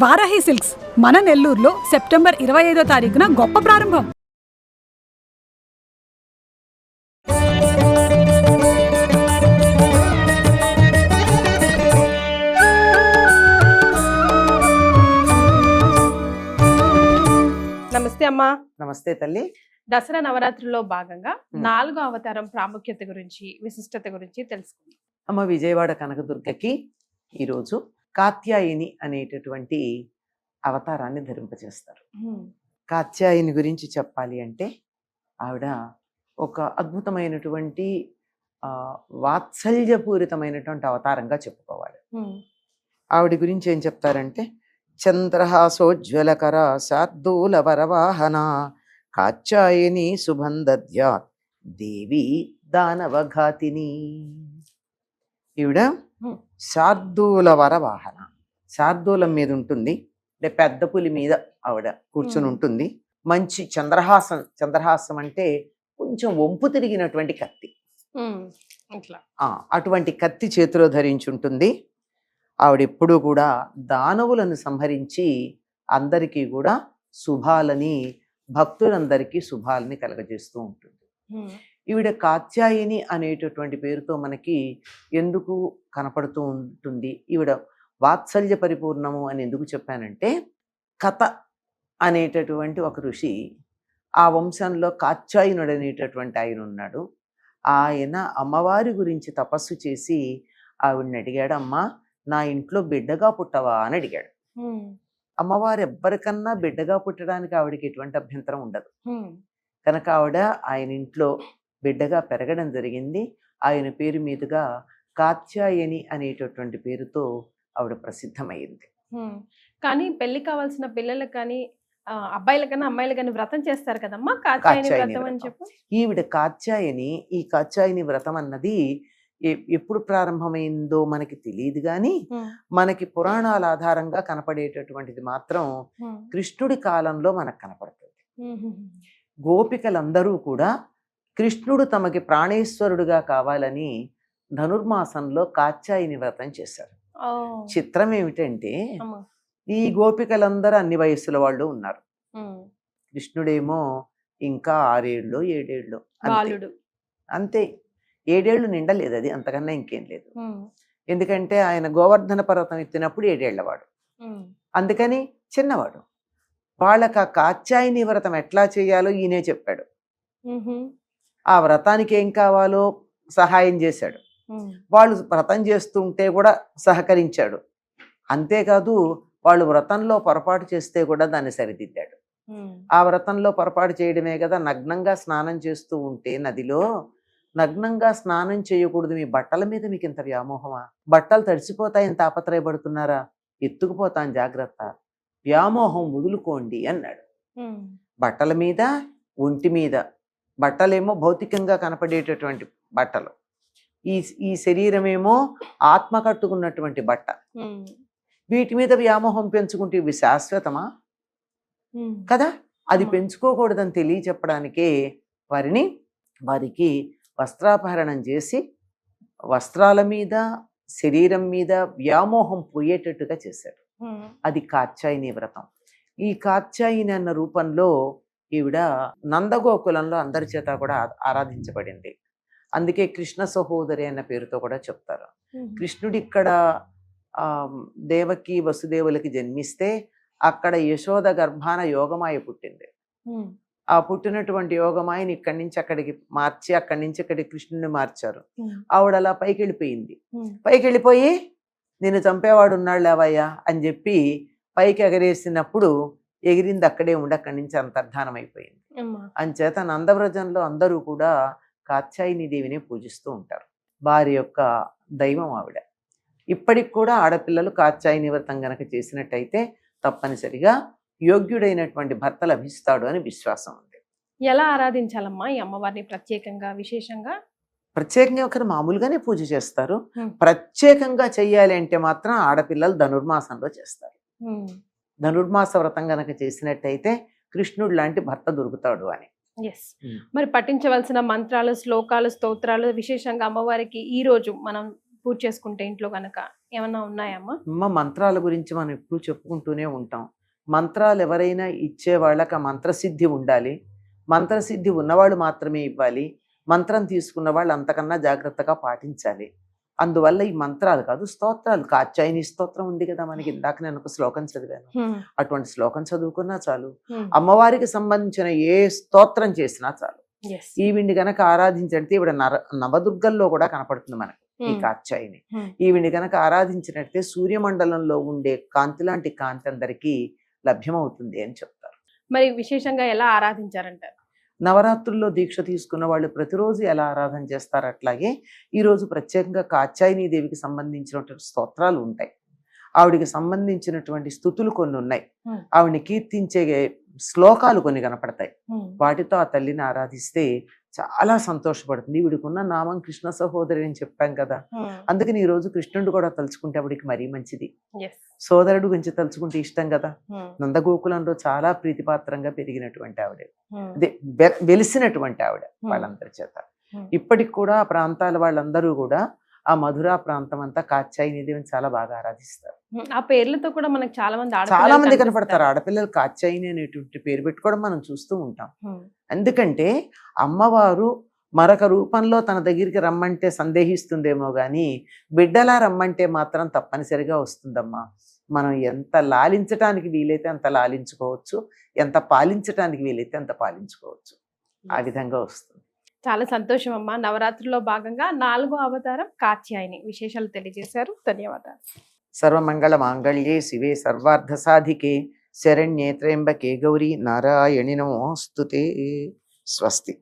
Varahi silks మన నెల్లూరులో September 25వ తారీఖున గొప్ప ప్రారంభం. నమస్తే అమ్మా. నమస్తే తల్లి. దసరా నవరాత్రుల్లో భాగంగా 4వ అవతారం ప్రాముఖ్యత గురించి, విశిష్టత గురించి తెలుసుకుందాం. అమ్మ విజయవాడ కనకదుర్గకి ఈరోజు కాత్యాయని అనేటటువంటి అవతారాన్ని ధరింపజేస్తారు. కాత్యాయని గురించి చెప్పాలి అంటే ఆవిడ ఒక అద్భుతమైనటువంటి వాత్సల్యపూరితమైనటువంటి అవతారంగా చెప్పుకోవాలి. ఆవిడ గురించి ఏం చెప్తారంటే, చంద్రహాసోజ్వలకర శార్దూల వరవాహన కాత్యాయని శుభందద్యాత్ దేవి దానవఘాతిని. ఈవిడ శార్దూల వరవాహన, శార్దూలం మీద ఉంటుంది, అంటే పెద్ద పులి మీద ఆవిడ కూర్చుని ఉంటుంది. మంచి చంద్రహాసం, చంద్రహాసం అంటే కొంచెం వంపు తిరిగినటువంటి కత్తి, అటువంటి కత్తి చేతిలో ధరించుంటుంది. ఆవిడ ఎప్పుడూ కూడా దానవులను సంహరించి అందరికీ కూడా శుభాలని, భక్తులందరికీ శుభాలని కలగజేస్తూ ఉంటుంది. ఈవిడ కాత్యాయని అనేటటువంటి పేరుతో మనకి ఎందుకు కనపడుతూ ఉంటుంది? ఈవిడ వాత్సల్య పరిపూర్ణము అని ఎందుకు చెప్పానంటే, కథ అనేటటువంటి ఒక ఋషి, ఆ వంశంలో కాత్యాయనుడు అనేటటువంటి ఆయన ఉన్నాడు. ఆయన అమ్మవారి గురించి తపస్సు చేసి ఆవిడని అడిగాడు, అమ్మా నా ఇంట్లో బిడ్డగా పుట్టవా అని అడిగాడు. అమ్మవారు ఎవ్వరికన్నా బిడ్డగా పుట్టడానికి ఆవిడకి ఎటువంటి అభ్యంతరం ఉండదు కనుక ఆవిడ ఆయన ఇంట్లో బిడ్డగా పెరగడం జరిగింది. ఆయన పేరు మీదుగా కాత్యాయని అనేటటువంటి పేరుతో ఆవిడ ప్రసిద్ధమైంది. కానీ పెళ్లి కావాల్సిన పిల్లలకు కానీ అబ్బాయిల కన్నా అమ్మాయిలు కానీ వ్రతం చేస్తారు కదమ్మా, కాత్యాయని వ్రతం అని చెప్పి. ఈవిడ కాత్యాయని, ఈ కాత్యాయని వ్రతం అన్నది ఎప్పుడు ప్రారంభమైందో మనకి తెలియదు, కానీ మనకి పురాణాల ఆధారంగా కనపడేటటువంటిది మాత్రం కృష్ణుడి కాలంలో మనకు కనపడుతుంది. గోపికలందరూ కూడా కృష్ణుడు తమకి ప్రాణేశ్వరుడుగా కావాలని ధనుర్మాసంలో కాత్యాయని వ్రతం చేశారు. చిత్రం ఏమిటంటే, ఈ గోపికలందరూ అన్ని వయస్సుల వాళ్ళు ఉన్నారు. కృష్ణుడేమో ఇంకా 6 ఏళ్ళు 7 ఏళ్ళు అంతే, 7 ఏళ్ళు నిండలేదు, అది అంతకన్నా ఇంకేం లేదు. ఎందుకంటే ఆయన గోవర్ధన పర్వతం ఎత్తినప్పుడు 7 ఏళ్లవాడు, అందుకని చిన్నవాడు. వాళ్ళకి ఆ కాత్యాయని వ్రతం ఎట్లా చేయాలో ఈయనే చెప్పాడు. ఆ వ్రతానికి ఏం కావాలో సహాయం చేశాడు. వాళ్ళు వ్రతం చేస్తుంటే కూడా సహకరించాడు. అంతేకాదు వాళ్ళు వ్రతంలో పొరపాటు చేస్తే కూడా దాన్ని సరిదిద్దాడు. ఆ వ్రతంలో పొరపాటు చేయడమే కదా, నగ్నంగా స్నానం చేస్తూ ఉంటే నదిలో, నగ్నంగా స్నానం చేయకూడదు, మీ బట్టల మీద మీకు ఇంత వ్యామోహమా? బట్టలు తడిసిపోతాయని తాపత్రయపడుతున్నారా? ఎత్తుకుపోతాను జాగ్రత్త, వ్యామోహం వదులుకోండి అన్నాడు. బట్టల మీద, ఒంటి మీద, బట్టలేమో భౌతికంగా కనపడేటటువంటి బట్టలు, ఈ శరీరమేమో ఆత్మ కట్టుకున్నటువంటి బట్ట. వీటి మీద వ్యామోహం పెంచుకుంటే ఇవి శాశ్వతమా కదా? అది పెంచుకోకూడదని తెలియచెప్పడానికే వారికి వస్త్రాపహరణం చేసి వస్త్రాల మీద, శరీరం మీద వ్యామోహం పోయేటట్టుగా చేశారు. అది కాత్యాయని వ్రతం. ఈ కాత్యాయని అన్న రూపంలో ఈవిడ నందగోకులంలో అందరి చేత కూడా ఆరాధించబడింది. అందుకే కృష్ణ సహోదరి అన్న పేరుతో కూడా చెప్తారు. కృష్ణుడు ఇక్కడ దేవకి వసుదేవులకి జన్మిస్తే అక్కడ యశోద గర్భాన యోగమాయ పుట్టింది. ఆ పుట్టినటువంటి యోగమాయని ఇక్కడి నుంచి అక్కడికి మార్చి, అక్కడి నుంచి ఇక్కడికి కృష్ణుడిని మార్చారు. ఆవిడ అలా పైకి వెళ్ళిపోయింది. పైకి వెళ్ళిపోయి నేను చంపేవాడు ఉన్నాడు లేవయ్యా అని చెప్పి పైకి ఎగరేసినప్పుడు ఎగిరింది అక్కడే ఉండి అక్కడి నుంచి అంతర్ధానం అయిపోయింది. అంచేత నందవ్రజంలో అందరూ కూడా కాత్యాయని దేవిని పూజిస్తూ ఉంటారు. వారి యొక్క దైవం ఆవిడ. ఇప్పటికి కూడా ఆడపిల్లలు కాత్యాయని వ్రతం గనక చేసినట్టయితే తప్పనిసరిగా యోగ్యుడైనటువంటి భర్త లభిస్తాడు అని విశ్వాసం ఉంది. ఎలా ఆరాధించాలమ్మా ఈ అమ్మవారిని? ప్రత్యేకంగా, విశేషంగా? ప్రత్యేకంగా ఒకరు మామూలుగానే పూజ చేస్తారు. ప్రత్యేకంగా చెయ్యాలి అంటే మాత్రం ఆడపిల్లలు ధనుర్మాసంలో చేస్తారు. ధనుర్మాస వ్రతం గనక చేసినట్టయితే కృష్ణుడు లాంటి భర్త దొరుకుతాడు అని. మరి పఠించవలసిన మంత్రాలు, శ్లోకాలు, స్తోత్రాలు విశేషంగా అమ్మవారికి ఈ రోజు మనం పూజ చేసుకుంటే ఇంట్లో కనుక ఏమన్నా ఉన్నాయమ్మా? అమ్మ మంత్రాల గురించి మనం ఎప్పుడు చెప్పుకుంటూనే ఉంటాం. మంత్రాలు ఎవరైనా ఇచ్చే వాళ్ళకి ఆ మంత్రసిద్ధి ఉండాలి. మంత్రసిద్ధి ఉన్నవాళ్ళు మాత్రమే ఇవ్వాలి. మంత్రం తీసుకున్న వాళ్ళు అంతకన్నా జాగ్రత్తగా పాటించాలి. అందువల్ల ఈ మంత్రాలు కాదు, స్తోత్రాలు. కాత్యాయని స్తోత్రం ఉంది కదా మనకి, ఇందాక నేను ఒక శ్లోకం చదివాను. అటువంటి శ్లోకం చదువుకున్నా చాలు. అమ్మవారికి సంబంధించిన ఏ స్తోత్రం చేసినా చాలు. ఈవిడ్ని గనక ఆరాధించడితే ఈవిడ నవదుర్గల్లో కూడా కనపడుతుంది మనకు ఈ కాత్యాయని. ఈవిడ్ని గనక ఆరాధించినట్టే సూర్యమండలంలో ఉండే కాంతి లాంటి కాంతి అందరికీ లభ్యమవుతుంది అని చెప్తారు. మరి విశేషంగా ఎలా ఆరాధించారంటారు? నవరాత్రుల్లో దీక్ష తీసుకున్న వాళ్ళు ప్రతిరోజు ఎలా ఆరాధన చేస్తారు, అట్లాగే ఈరోజు ప్రత్యేకంగా కాత్యాయని దేవికి సంబంధించినటువంటి స్తోత్రాలు ఉంటాయి. ఆవిడికి సంబంధించినటువంటి స్థుతులు కొన్ని ఉన్నాయి. ఆవిడని కీర్తించే శ్లోకాలు కొన్ని కనపడతాయి. వాటితో ఆ తల్లిని ఆరాధిస్తే చాలా సంతోషపడుతుంది. వీడికున్న నామం కృష్ణ సహోదరి అని చెప్పాం కదా, అందుకని ఈ రోజు కృష్ణుడు కూడా తలుచుకుంటే ఆవిడికి మరీ మంచిది. సోదరుడు గురించి తలుచుకుంటే ఇష్టం కదా. నందగోకులంలో చాలా ప్రీతిపాత్రంగా పెరిగినటువంటి ఆవిడ, అదే వెలిసినటువంటి ఆవిడ వాళ్ళందరి చేత. ఇప్పటికి కూడా ఆ ప్రాంతాల వాళ్ళందరూ కూడా ఆ మధురా ప్రాంతం అంతా కాత్యాయని దేవిని చాలా బాగా ఆరాధిస్తారు. ఆ పేర్లతో కూడా మనకు చాలా మంది కనపడతారు. ఆడపిల్లలు కాత్యాయని అనేటువంటి పేరు పెట్టుకోవడం మనం చూస్తూ ఉంటాం. ఎందుకంటే అమ్మవారు మరొక రూపంలో తన దగ్గరికి రమ్మంటే సందేహిస్తుందేమో గాని బిడ్డలా రమ్మంటే మాత్రం తప్పనిసరిగా వస్తుందమ్మా. మనం ఎంత లాలించటానికి వీలైతే అంత లాలించుకోవచ్చు, ఎంత పాలించటానికి వీలైతే అంత పాలించుకోవచ్చు. ఆ విధంగా వస్తుంది. చాలా సంతోషం అమ్మా. నవరాత్రుల్లో భాగంగా 4వ అవతారం కాత్యాయని విశేషాలు తెలియజేశారు. ధన్యవాదాలు. సర్వమంగళ మాంగళ్యే శివే సర్వార్థ సాధికే శరణ్యే త్ర్యంబకే గౌరీ నారాయణి నమోస్తుతే. స్వస్తి.